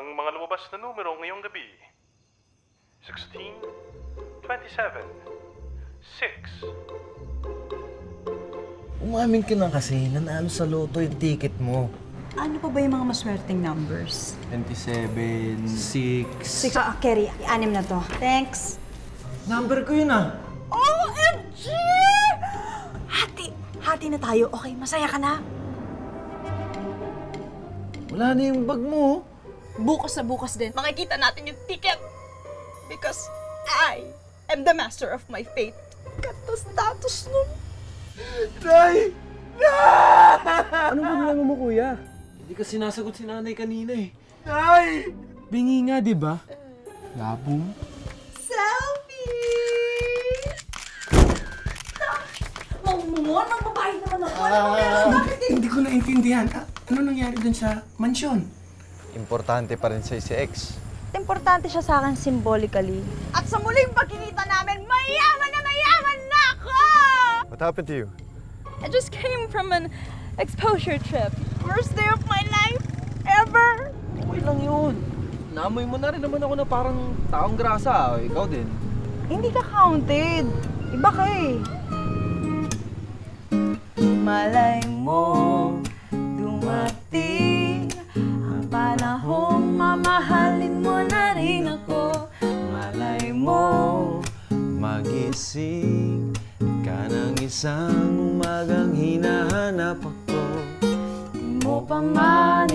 ang mga lumabas na numero ngayong gabi. 16, 27, 6. Umamin ka na kasi, nanalo sa loto yung ticket mo. Ano pa ba yung mga maswerteng numbers? 27, 6... Kerry, 6 na to. Thanks. Number ko yun ah. OMG! Hati na tayo. Okay, masaya ka na? Wala na yung bag mo. Bukas na bukas din, makikita natin yung ticket. Because I am the master of my fate. Katos-tatos nun. Nay! Anong problema mo, kuya? Hindi ka sinasagot si nanay kanina eh. Nay! Bingi nga, di ba? Labo. Selfie! Mamon, ang babae naman ako. Ano ba meron? Bakit Hindi ko naintindihan. Ano nangyari dun sa mansyon? Importante pa rin sa'yo si X. Importante siya sa akin symbolically. At sa muling pagkikita namin, mayaman na ako! What happened to you? I just came from an exposure trip. Worst day of my life ever! Okay lang yun. Naamoy mo na rin naman ako na parang taong grasa. Ikaw din. Hindi ka counted. Iba ka eh. Malay mo, dumating ang panahong mamahalin mo na rin ako. Malay mo, magising ka ng isang umagang hinahanap ako. Di mo pa man